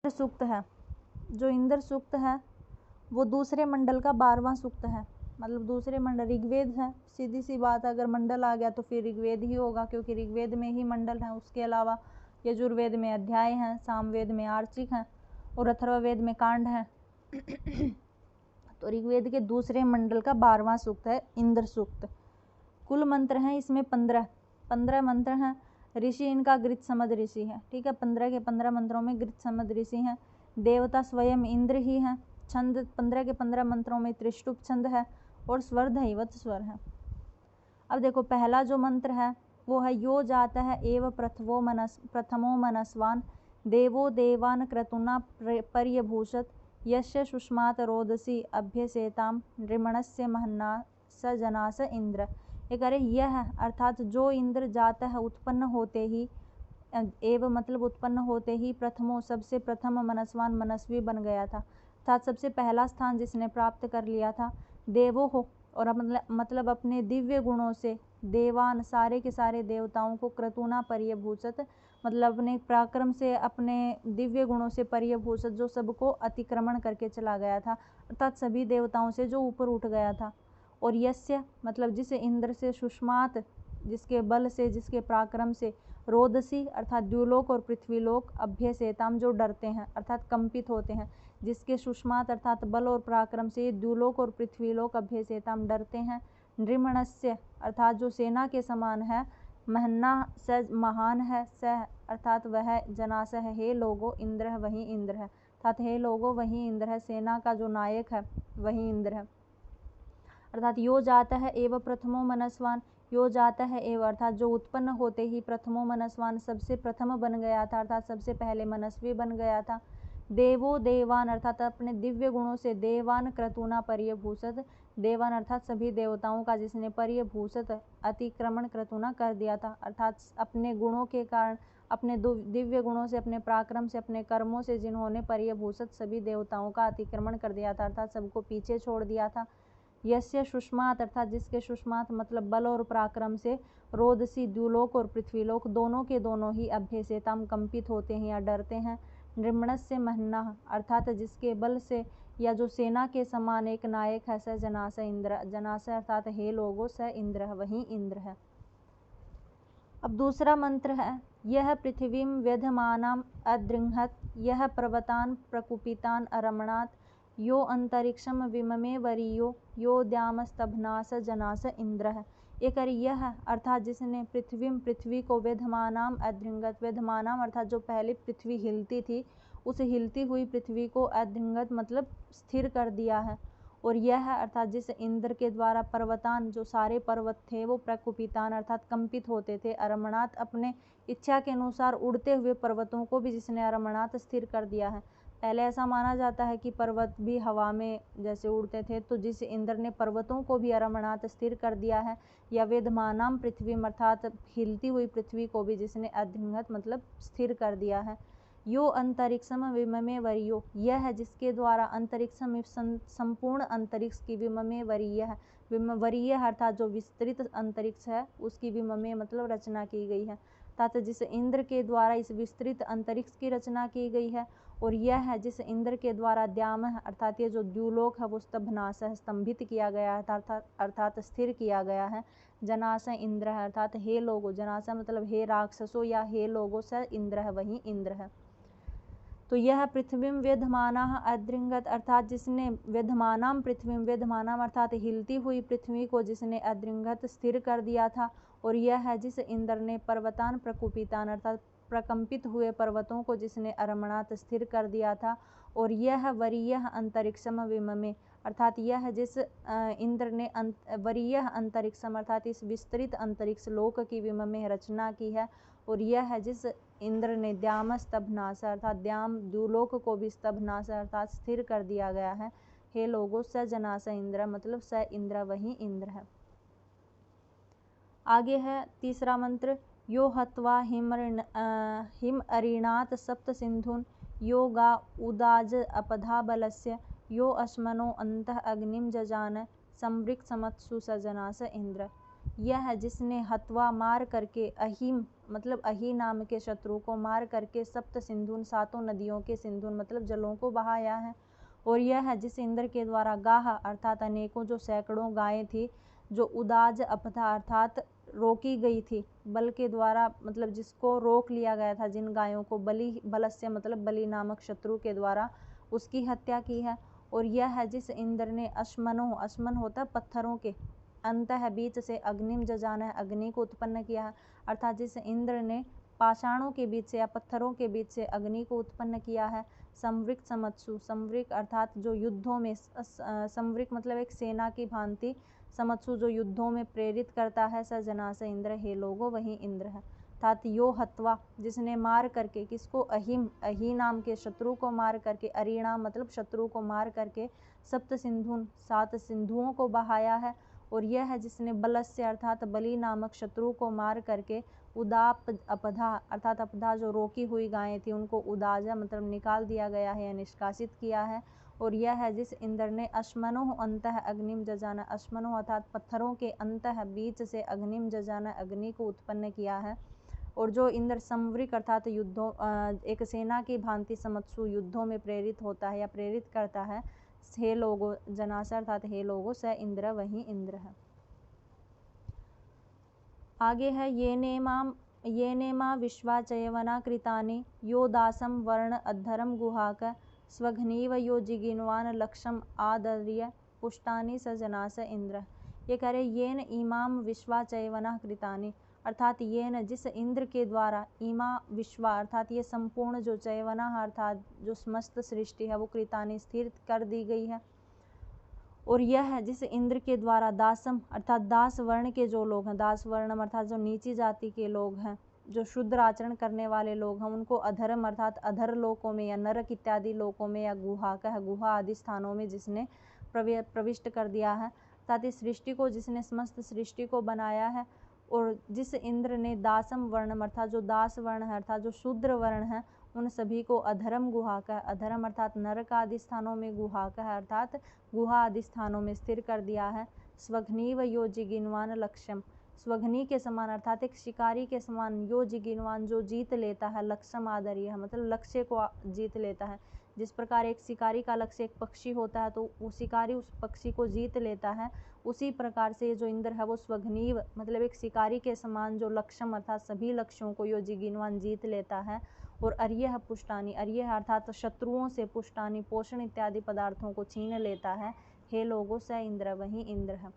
सूक्त है, जो इंद्र सूक्त है वो दूसरे मंडल का 12वां सूक्त है। मतलब दूसरे मंडल ऋग्वेद है, सीधी सी बात, अगर मंडल आ गया तो फिर ऋग्वेद ही होगा, क्योंकि ऋग्वेद में ही मंडल है। उसके अलावा यजुर्वेद में अध्याय हैं, सामवेद में आर्चिक हैं और अथर्ववेद में कांड है। तो ऋग्वेद के दूसरे मंडल का 12वां सूक्त है इंद्र सूक्त। कुल मंत्र हैं इसमें 15 मंत्र हैं। ऋषि इनका गृत्समद ऋषि है। ठीक है, 15 के 15 मंत्रों में गृत्समद ऋषि हैं। देवता स्वयं इंद्र ही हैं। छंद 15 के 15 मंत्रों में त्रिष्टुप छंद है और स्वर दैवत स्वर है। अब देखो पहला जो मंत्र है वो है यो जाता है एव प्रथमो मनस्वान देवो देवान क्रतुना पर्यभूषत यस्य सुष्मात रोदसी अभ्यसेताम नृमणस्य महन्ना स जना स इंद्र। एक अरे यह अर्थात जो इंद्र जाता है उत्पन्न होते ही, एव मतलब उत्पन्न होते ही, प्रथमो सबसे प्रथम मनस्वान मनस्वी बन गया था, अर्थात सबसे पहला स्थान जिसने प्राप्त कर लिया था। देवो हो और मतलब अपने दिव्य गुणों से, देवान सारे के सारे देवताओं को, क्रतुना पर्यभूषत मतलब अपने पराक्रम से, अपने दिव्य गुणों से, पर्यभूषत जो सबको अतिक्रमण करके चला गया था, अर्थात सभी देवताओं से जो ऊपर उठ गया था। और यस्य मतलब जिस इंद्र से, सुष्मात जिसके बल से, जिसके पराक्रम से, रोदसी अर्थात द्युलोक और पृथ्वीलोक, अभ्यसेताम जो डरते हैं अर्थात कंपित होते हैं, जिसके सुष्मात अर्थात बल और पराक्रम से द्युलोक और पृथ्वीलोक अभ्यसेताम डरते हैं। नृमणस्य अर्थात जो सेना के समान है, महन्ना स महान है, स अर्थात वह, जनास है हे लोगो, इंद्र है वही इंद्र है, अर्थात हे लोगो वही इंद्र है, सेना का जो नायक है वही इंद्र है। अर्थात यो जाता है एवं प्रथमो मनस्वान, यो जाता है एवं अर्थात जो उत्पन्न होते ही, प्रथमो मनस्वान सबसे प्रथम बन गया था, अर्थात सबसे पहले मनस्वी बन गया था। देवो देवान अर्थात अपने दिव्य गुणों से, देवान क्रतुना पर्यभूषत, देवान अर्थात सभी देवताओं का जिसने पर्यभूषत अतिक्रमण क्रतुना कर दिया था, अर्थात अपने गुणों के कारण, अपने दिव्य गुणों से, अपने पराक्रम से, अपने कर्मों से जिन्होंने पर्यभूषत सभी देवताओं का अतिक्रमण कर दिया था, अर्थात सबको पीछे छोड़ दिया था। यस्य सुष्मात अर्थात जिसके सुष्मात मतलब बल और पराक्रम से, रोदसी द्युलोक और पृथ्वीलोक दोनों के दोनों ही अभ्यसेताम कंपित होते हैं या डरते हैं। नृमणस्य महन्ना अर्थात जिसके बल से या जो सेना के समान एक नायक है, स जनास इंद्र, जनास अर्थात हे लोगो, स इंद्र वही इंद्र है। अब दूसरा मंत्र है यह पृथ्वीं व्यधमानाम अदृंहत यह पर्वतान प्रकुपितान अरमणात यो अंतरिक्षम विममे वरीयो यो द्यामस्तभनास जनास इंद्र है। एक यह अर्थात जिसने पृथ्वी को वेधमानाम अदृंगत, वेधमानाम अर्थात जो पहले पृथ्वी हिलती थी, उस हिलती हुई पृथ्वी को अदृंगत मतलब स्थिर कर दिया है। और यह अर्थात जिस इंद्र के द्वारा पर्वतान जो सारे पर्वत थे वो प्रकुपितान अर्थात कंपित होते थे, अरमणात अपने इच्छा के अनुसार उड़ते हुए पर्वतों को भी जिसने अरमणात स्थिर कर दिया है। पहले ऐसा माना जाता है कि पर्वत भी हवा में जैसे उड़ते थे, तो जिस इंद्र ने पर्वतों को भी अरमणात स्थिर कर दिया है, या वेधमानाम पृथ्वी अर्थात हिलती हुई पृथ्वी को भी जिसने अदृंगत मतलब स्थिर कर दिया है। यो अंतरिक्षम विममे वरीयो, यह है जिसके द्वारा अंतरिक्ष में संपूर्ण अंतरिक्ष की, विममे वरीय है, वरीय अर्थात जो विस्तृत अंतरिक्ष है उसकी विममे मतलब रचना की गई है, अर्थात जिस इंद्र के द्वारा इस विस्तृत अंतरिक्ष की रचना की गई है। और यह है जिस इंद्र के द्वारा द्याम अर्थात ये जो द्युलोक है वो स्तभनाश है, स्तंभित किया गया है अर्थात स्थिर किया गया है। जनास इंद्र है अर्थात हे लोगो, जनास मतलब हे राक्षसों या हे लोगों, स इंद्र है वही इंद्र है। तो यह पृथ्वी वेधमाना अदृंगत अर्थात जिसने वेधमानाम पृथ्वी, वेधमानाम अर्थात हिलती हुई पृथ्वी को जिसने अदृंगत स्थिर कर दिया था। और यह है जिस इंद्र ने पर्वतान प्रकुपितान अर्थात प्रकंपित हुए पर्वतों को जिसने अरमणात स्थिर कर दिया था। और यह वरीय अंतरिक्षम विममे अर्थात यह जिस इंद्र ने वरीय अंतरिक्षम अर्थात इस विस्तृत अंतरिक्ष लोक की विममे रचना की है। और यह है जिस इंद्र ने द्याम स्तभनाश अर्थात द्याम द्युलोक को भी स्तभनाश अर्थात स्थिर कर दिया गया है। हे लोगो, स जनास इंद्र मतलब स इंद्र वही इंद्र है। आगे है तीसरा मंत्र यो हत्वा हिम अरिणात सप्त सिंधुन यो गा उदाज अपधा बलस्य यो अश्मनो अंतः अग्निम जजान संवृक् समत्सु स जनास इंद्र। यह है जिसने हत्वा मार करके अहीम मतलब अही नाम के शत्रु को मार करके सप्त सिंधुन सातों नदियों के सिंधुन मतलब जलों को बहाया है। और यह है जिस इंद्र के द्वारा गाह अर्थात अनेकों जो सैकड़ों गायें थी जो उदाज अपधा अर्थात रोकी गई थी, बल के द्वारा मतलब जिसको रोक लिया गया था, जिन गायों को बलस्य मतलब बलि नामक शत्रु के द्वारा उसकी हत्या की है। और यह है जिस इंद्र ने अश्मन होता है पत्थरों के, अंत है बीच से अग्निम जजाना है अग्नि को उत्पन्न किया है, अर्थात जिस इंद्र ने पाषाणों के बीच से या पत्थरों के बीच से अग्नि को उत्पन्न किया है। संवृक समत्सु, संवृक अर्थात जो युद्धों में, संवृक मतलब एक सेना की भांति, समत्सु जो युद्धों में प्रेरित करता है, स जनास इंद्र, हे लोगो वही इंद्र है। अर्थात यो हत्वा जिसने मार करके किसको, अहिम अही नाम के शत्रु को मार करके, अरिणाम मतलब शत्रु को मार करके, सप्त सिंधुन सात सिंधुओं को बहाया है। और यह है जिसने बलस्य अर्थात बलि नामक शत्रु को मार करके उदाप अपधा अर्थात अपधा जो रोकी हुई गायें थी उनको उदाजा मतलब निकाल दिया गया है या निष्कासित किया है। और यह है जिस इंद्र ने अश्मनो अंतः अग्निम जजाना, अश्मनो अर्थात पत्थरों के अंतः बीच से अग्निम जजाना अग्नि को उत्पन्न किया है। और जो इंद्र संवृक अर्थात युद्धों एक सेना की भांति समत्सु युद्धों में प्रेरित होता है या प्रेरित करता है, हे लोगो जनास अर्थात हे लोगो स इंद्र वही इंद्र है। आगे है ये नेमा विश्वाचयवना कृतानि यो दासम वर्ण अद्धरम गुहाक स्वघ्नीव यो जिगिन्वान लक्षम आदर्य पुष्टानि स जनास इंद्र। ये कह रहे येन इमाम विश्वाचयवना कृतानि अर्थात ये न जिस इंद्र के द्वारा इमा विश्वा अर्थात ये संपूर्ण जो चयवना अर्थात जो समस्त सृष्टि है वो कृतानि स्थिर कर दी गई है। और यह है जिस इंद्र के द्वारा दासम अर्थात दास वर्ण के जो लोग हैं, दास वर्णम अर्थात जो नीची जाति के लोग हैं, जो शुद्र आचरण करने वाले लोग हैं, उनको अधर्म अर्थात अधर लोकों में या नरक इत्यादि लोकों में या गुहा आदि स्थानों में जिसने प्रविष्ट कर दिया है, अर्थात इस सृष्टि को जिसने समस्त सृष्टि को बनाया है। और जिस इंद्र ने दासम वर्णम अर्थात जो दास वर्ण है अर्थात जो शूद्र वर्ण है उन सभी को अधर्म गुहा का, अधर्म अर्थात नरक आदि स्थानों में, गुहा का है अर्थात गुहा आदि स्थानों में स्थिर कर दिया है। स्वघ्नी व यो जिगिन्वान लक्ष्यम, स्वघ्नी के समान अर्थात एक शिकारी के समान, यो जिगिन्वान जो जीत लेता है, लक्ष्यम आदर्य मतलब लक्ष्य को जीत लेता है। जिस प्रकार एक शिकारी का लक्ष्य एक पक्षी होता है तो वो शिकारी उस पक्षी को जीत लेता है, उसी प्रकार से ये जो इंद्र है वो स्वघ्नीव मतलब एक शिकारी के समान जो लक्ष्यम अर्थात सभी लक्ष्यों को यो जिगिन्वान जीत लेता है। और अर्यः पुष्टानि, अर्यः अर्थात शत्रुओं से, पुष्टानि पोषण इत्यादि पदार्थों को छीन लेता है। हे लोगों स इंद्र वही इंद्र है।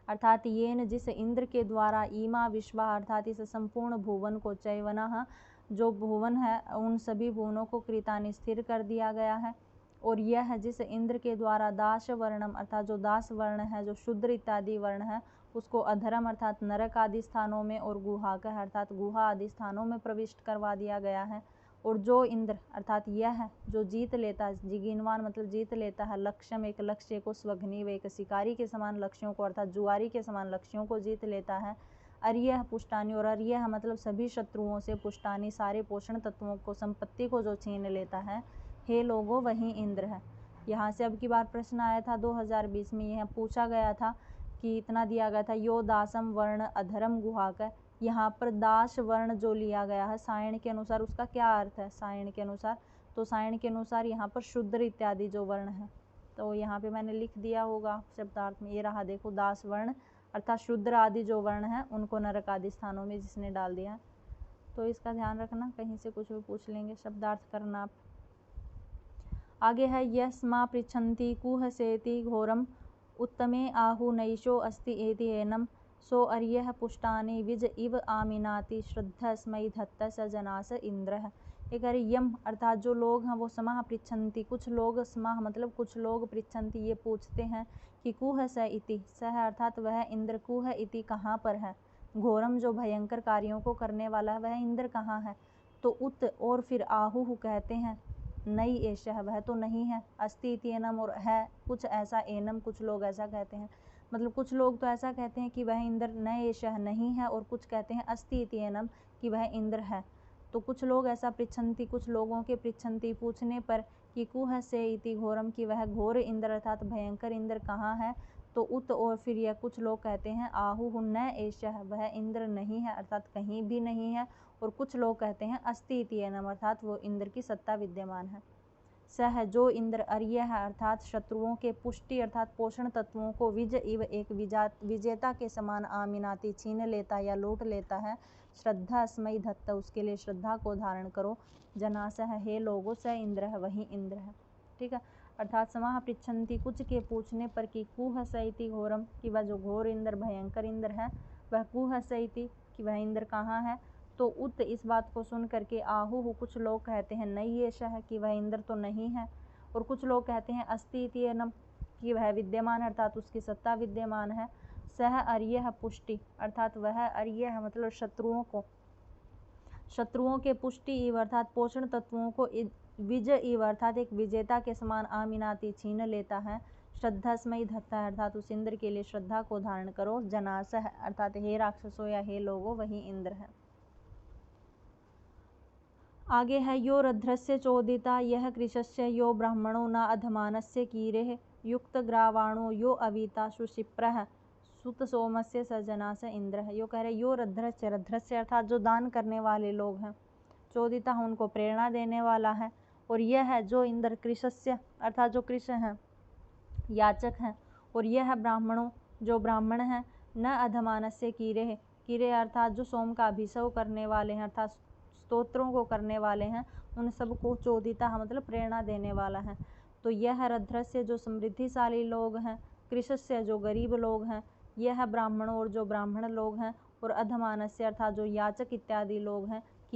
अर्थात ये न जिस इंद्र के द्वारा ईमा विश्वा अर्थात इस संपूर्ण भुवन को, चैवना जो भुवन है उन सभी भुवनों को कृतानि स्थिर कर दिया गया है। और यह है जिस इंद्र के द्वारा दास वर्णम अर्थात जो दास वर्ण है, जो शूद्र इत्यादि वर्ण है, उसको अधर्म अर्थात नरक आदि स्थानों में और गुहा का अर्थात गुहा आदि स्थानों में प्रविष्ट करवा दिया गया है। और जो इंद्र अर्थात यह है जो जीत लेता है, जिगिन्वान मतलब जीत लेता है, लक्ष्यम एक लक्ष्य को, स्वघ्नी एक शिकारी के समान लक्ष्यों को अर्थात जुआरी के समान लक्ष्यों को जीत लेता है। अर्यः पुष्टानि, और अर्यः मतलब सभी शत्रुओं से, पुष्टानि सारे पोषण तत्वों को, संपत्ति को जो छीन लेता है, हे लोगों वही इंद्र है। यहाँ से अब की बार प्रश्न आया था 2020 में, यह पूछा गया था कि इतना दिया गया था यो दासम वर्ण अधर्म गुहाक। यहाँ पर दास वर्ण जो लिया गया है सायण के अनुसार उसका क्या अर्थ है, सायण के अनुसार, तो सायण के अनुसार यहाँ पर शूद्र इत्यादि जो वर्ण है, तो यहाँ पे मैंने लिख दिया होगा शब्दार्थ में, ये रहा देखो, दास वर्ण अर्थात शूद्र आदि जो वर्ण है उनको नरक आदि स्थानों में जिसने डाल दिया। तो इसका ध्यान रखना, कहीं से कुछ भी पूछ लेंगे, शब्दार्थ करना आप। आगे है यस्मा पृच्छन्ति कुह सेति घोरम उत्तमे आहु नैशो अस्ति एति एनम सो अर्यः पुष्टानि विज इव आमिनाति श्रद्धस्मै धत्त स जनास इंद्र। ये कह रहे यम अर्थात जो लोग हैं वो समाह पृच्छन्ति, कुछ लोग समाह मतलब कुछ लोग पृच्छन्ति ये पूछते हैं कि कुह स इति, सह अर्थात वह इंद्र, कुह इति कहाँ पर है, घोरम जो भयंकर कार्यों को करने वाला है वह इंद्र कहाँ है। तो उत और फिर आहु कहते हैं, नई एशः वह तो नहीं है, अस्ति इति एनम और है कुछ ऐसा, एनम कुछ लोग ऐसा कहते हैं, मतलब कुछ लोग तो ऐसा कहते हैं कि वह इंद्र न एशः नहीं है, और कुछ कहते हैं अस्ति इति एनम कि वह इंद्र है। तो कुछ लोग ऐसा पृच्छन्ति, कुछ लोगों के पृच्छन्ति पूछने पर कि कुह से इति घोरम कि वह घोर इंद्र अर्थात भयंकर इंद्र कहाँ है, तो उत और फिर यह कुछ लोग कहते हैं आहु न एषः, वह इंद्र नहीं है अर्थात कहीं भी नहीं है। और कुछ लोग कहते हैं अस्ति इति एनम, अर्थात वो इंद्र की सत्ता विद्यमान है। सह जो इंद्र अर्य है अर्थात शत्रुओं के पुष्टि अर्थात पोषण तत्वों को विज इव एक विजेता के समान आमिनाती छीन लेता या लूट लेता है। श्रद्धा स्मयी धत्त, उसके लिए श्रद्धा को धारण करो। जनासह, हे लोगों, स इंद्र है, वही इंद्र है। ठीक है, अर्थात समाह पृच्छन्ति, कुछ के पूछने पर कि कुह स इति घोरम, कि वह जो घोर इंद्र भयंकर इंद्र है वह कुह स इति, कि वह इंद्र कहाँ है। तो उत इस बात को सुन करके आहु, कुछ लोग कहते हैं नहीं एषः, कि वह इंद्र तो नहीं है। और कुछ लोग कहते हैं अस्ति इति एनम, कि वह विद्यमान अर्थात उसकी सत्ता विद्यमान है। सह अर्यः पुष्टि, अर्थात वह अर्य है मतलब शत्रुओं के पुष्टि इव अर्थात पोषण तत्वों को विजय इव अर्थात एक विजेता के समान आमिनाती छीन लेता है। श्रद्धा स्मयी धत्ता, अर्थात उस इंद्र के लिए श्रद्धा को धारण करो। जनासह, अर्थात हे राक्षसों या हे लोगों, वही इंद्र है। आगे है यो रध्रस्य चोदिता यह कृशस्य यो ब्राह्मणो न अधमानस्य कीरेः युक्त ग्रावाणो यो अवीता सुशिप्रः सुत सोमस्य सजना से इंद्र है। यो कह रहे यो रध्रस्य अर्थात जो दान करने वाले लोग हैं, चोदिता उनको प्रेरणा देने वाला है। और यह है जो इंद्र कृशस्य अर्थात जो कृश हैं, याचक हैं। और यह है ब्राह्मणों, जो ब्राह्मण हैं। न अधमानस्य कीरे, कीरे अर्थात जो सोम का अभिषेक करने वाले हैं अर्थात स्तोत्रों को करने वाले हैं, उन सबको चोदिता मतलब प्रेरणा देने वाला है। तो यह रध्रस्य जो समृद्धिशाली लोग हैं, कृशस्य जो गरीब लोग हैं, यह ब्राह्मणों और जो ब्राह्मण लोग हैं, और अधमानस्य अर्थात जो याचक इत्यादि लोग हैं,